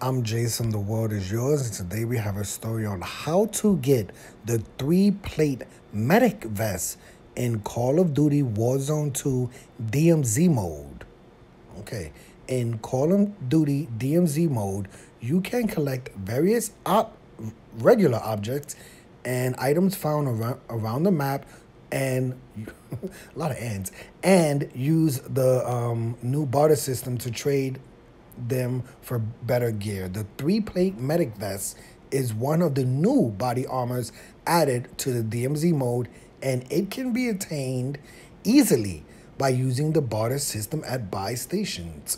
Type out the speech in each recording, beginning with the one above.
I'm Jason, the world is yours, and today we have a story on how to get the 3-plate medic vest in Call of Duty Warzone 2 DMZ mode. Okay, in Call of Duty DMZ mode, you can collect various regular objects and items found around the map and a lot of ants, and use the new barter system to trade them for better gear. The 3-plate medic vest is one of the new body armors added to the DMZ mode, and it can be attained easily by using the barter system at buy stations.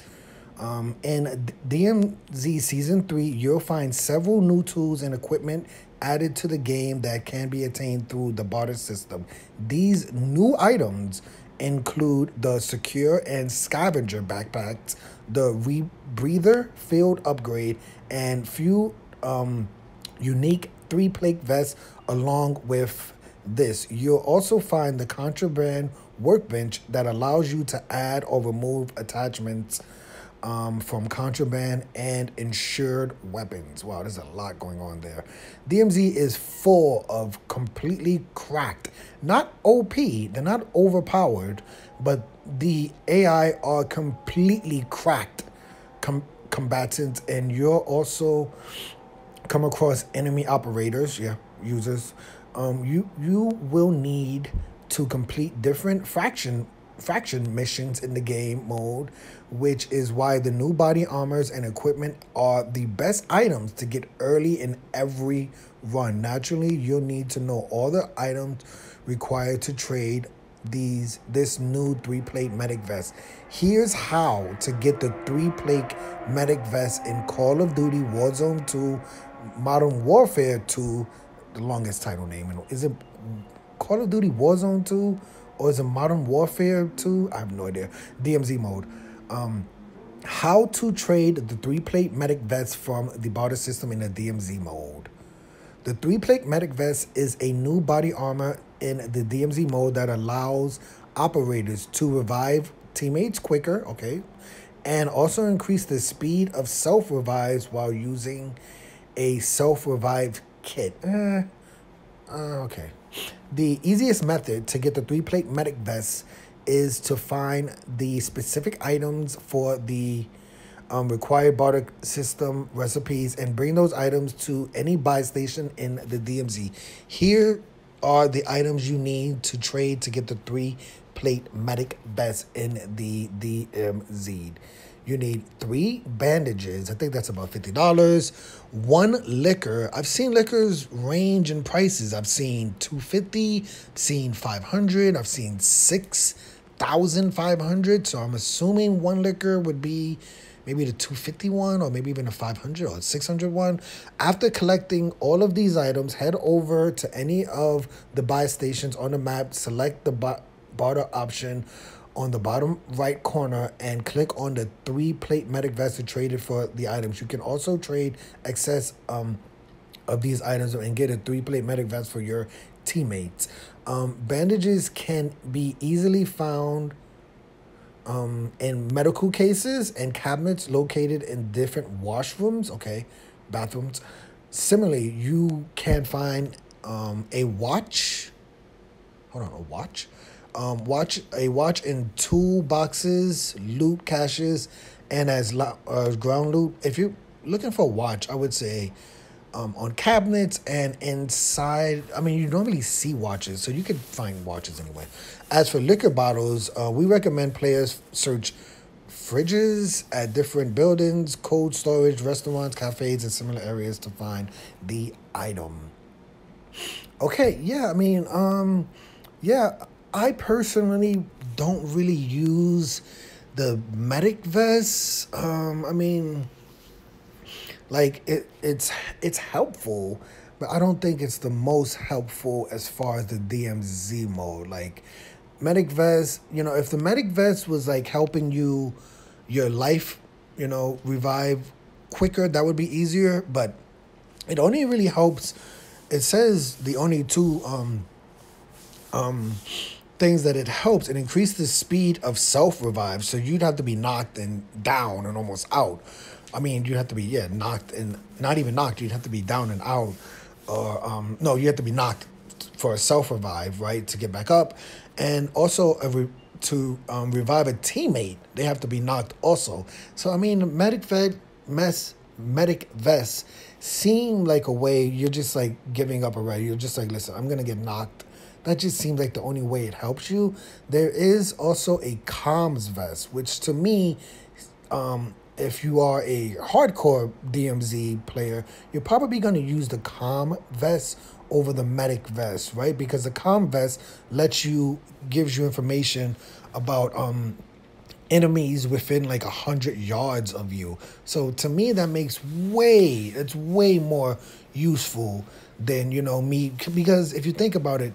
In DMZ Season 3, you'll find several new tools and equipment added to the game that can be attained through the barter system. These new items include the Secure and Scavenger backpacks, the Rebreather field upgrade, and few unique 3-plate vests. Along with this, you'll also find the Contraband workbench that allows you to add or remove attachments from contraband and insured weapons. Wow, there's a lot going on there. DMZ is full of completely cracked, not OP, they're not overpowered, but the AI are completely cracked combatants, and you'll also come across enemy operators, users. You will need to complete different faction missions in the game mode, which is why the new body armors and equipment are the best items to get early in every run. Naturally, you'll need to know all the items required to trade this new 3-plate medic vest. Here's how to get the 3-plate medic vest in Call of Duty Warzone 2 Modern Warfare 2. The longest title name. Is it Call of Duty Warzone 2? Or is it Modern Warfare 2? I have no idea. DMZ mode. How to trade the 3-plate medic vest from the barter system in the DMZ mode. The 3-plate medic vest is a new body armor in the DMZ mode that allows operators to revive teammates quicker, and also increase the speed of self-revives while using a self-revive kit. Okay. The easiest method to get the 3-plate medic vest is to find the specific items for the required barter system recipes and bring those items to any buy station in the DMZ. Here are the items you need to trade to get the 3-plate medic vest in the DMZ. You need 3 bandages. I think that's about $50. 1 liquor. I've seen liquors range in prices. I've seen $250, seen $500, I've seen $6,500. So I'm assuming 1 liquor would be maybe the $250 one, or maybe even a $500 or $600 one. After collecting all of these items, head over to any of the buy stations on the map, select the barter option on the bottom right corner, and click on the 3-plate medic vest to trade it for the items. You can also trade excess of these items and get a 3-plate medic vest for your teammates. Bandages can be easily found in medical cases and cabinets located in different washrooms, bathrooms. Similarly, you can find a watch. Hold on, a watch? A watch in toolboxes, loot caches, and as ground loot. If you're looking for a watch, I would say on cabinets and inside. I mean, you don't really see watches, so you can find watches anyway. As for liquor bottles, we recommend players search fridges at different buildings, cold storage, restaurants, cafes, and similar areas to find the item. Okay, yeah, I mean, I personally don't really use the medic vest. I mean, like it's helpful, but I don't think it's the most helpful as far as the DMZ mode. Like medic vest, if the medic vest was like helping you your life, revive quicker, that would be easier, but it only really helps. It says the only 2 things that it helps: it increases the speed of self-revive, so you'd have to be knocked and down and almost out. I mean, you have to be, yeah, knocked and not even knocked. You'd have to be down and out, or no, you have to be knocked for a self revive, right, to get back up, and also to revive a teammate, they have to be knocked also. So I mean, medic vests seem like a way you're just like giving up already. You're just like, listen, I'm gonna get knocked. That just seems like the only way it helps you. There is also a comms vest, which to me, if you are a hardcore DMZ player, you're probably going to use the comm vest over the medic vest, right? Because the comm vest gives you information about enemies within like 100 yards of you. So to me, that makes it's way more useful than, me. Because if you think about it,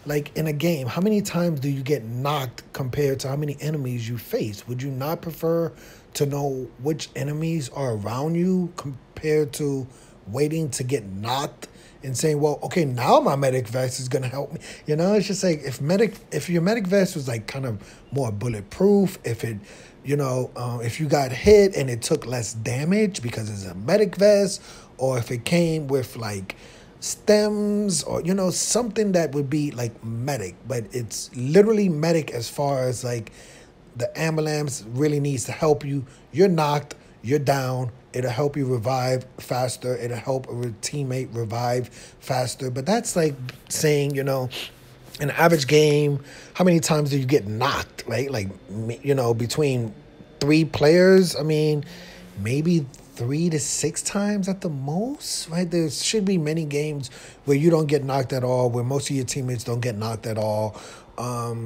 like in a game, how many times do you get knocked compared to how many enemies you face? Would you not prefer to know which enemies are around you compared to waiting to get knocked and saying, well, okay, now my medic vest is gonna help me. It's just like if your medic vest was like kind of more bulletproof, if it, if you got hit and it took less damage because it's a medic vest, or if it came with like stems or something that would be like medic, but it's literally medic as far as like the ambulance really needs to help you. You're knocked, you're down. It'll help you revive faster. It'll help a teammate revive faster. But that's like saying, in an average game, how many times do you get knocked, right? Like, between 3 players, I mean, maybe 3 to 6 times at the most, right? There should be many games where you don't get knocked at all, where most of your teammates don't get knocked at all.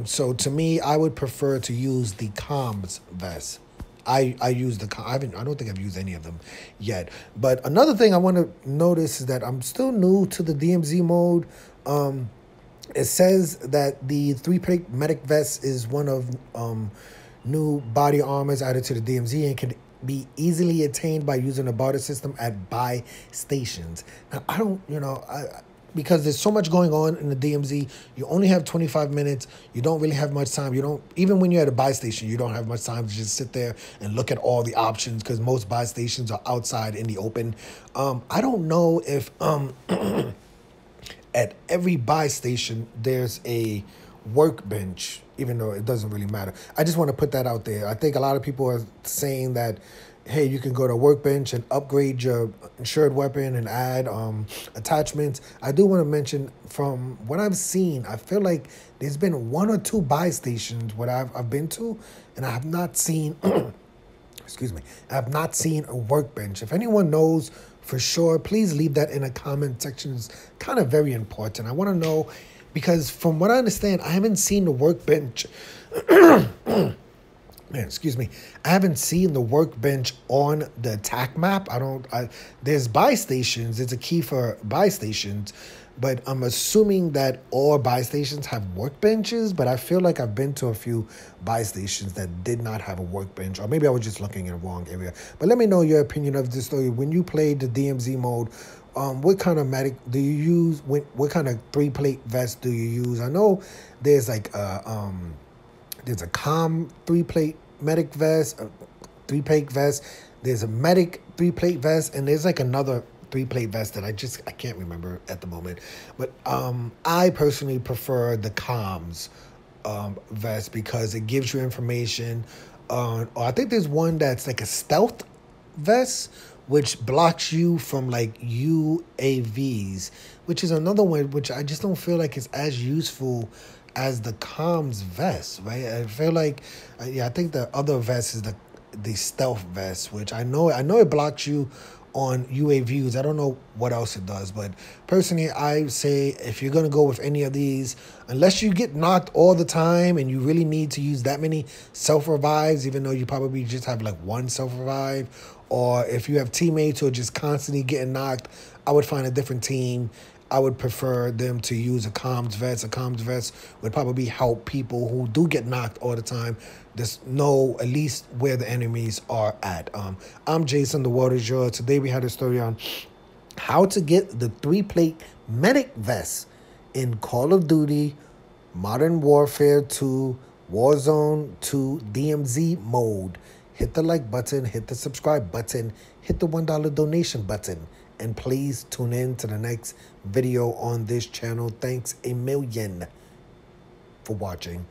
So to me, I would prefer to use the comms vest. I use I don't think I've used any of them yet. But another thing I want to notice is that I'm still new to the DMZ mode. It says that the 3-plate medic vest is one of new body armors added to the DMZ and can be easily attained by using a barter system at buy stations. Now, I don't, because there's so much going on in the DMZ, you only have 25 minutes. You don't really have much time. Even when you're at a buy station, you don't have much time to just sit there and look at all the options because most buy stations are outside in the open. I don't know if at every buy station there's a workbench, even though it doesn't really matter. I just want to put that out there. I think a lot of people are saying that, hey, you can go to a workbench and upgrade your insured weapon and add attachments. I do want to mention, from what I've seen, I feel like there's been 1 or 2 buy stations what I've been to, and I have not seen, excuse me, I have not seen a workbench. If anyone knows for sure, please leave that in the comment section. It's kind of very important. I want to know, because from what I understand, I haven't seen the workbench. Man, excuse me. I haven't seen the workbench on the attack map. There's buy stations. There's a key for buy stations, but I'm assuming that all buy stations have workbenches, but I feel like I've been to a few buy stations that did not have a workbench, or maybe I was just looking in the wrong area. But let me know your opinion of this story. When you played the DMZ mode, what kind of medic do you use? What kind of 3-plate vest do you use? I know there's like there's a comm 3-plate medic vest, a 3-plate vest. There's a medic 3-plate vest, and there's like another 3-plate vest that I can't remember at the moment. But I personally prefer the comms vest because it gives you information on. Or I think there's one that's like a stealth vest, which blocks you from like UAVs, which is another one which I just don't feel like is as useful as the comms vest, right? I feel like, I think the other vest is the stealth vest, which I know it blocks you on UAVs. I don't know what else it does, but personally, I say if you're gonna go with any of these, unless you get knocked all the time and you really need to use that many self-revives, even though you probably just have like 1 self-revive, or if you have teammates who are just constantly getting knocked, I would find a different team. I would prefer them to use a comms vest. A comms vest would probably help people who do get knocked all the time just know at least where the enemies are at. I'm Jason, the world is yours. Today we had a story on how to get the 3-plate medic vest in Call of Duty, Modern Warfare 2, Warzone 2, DMZ mode. hit the like button, hit the subscribe button, hit the $1 donation button, and please tune in to the next video on this channel. Thanks a million for watching.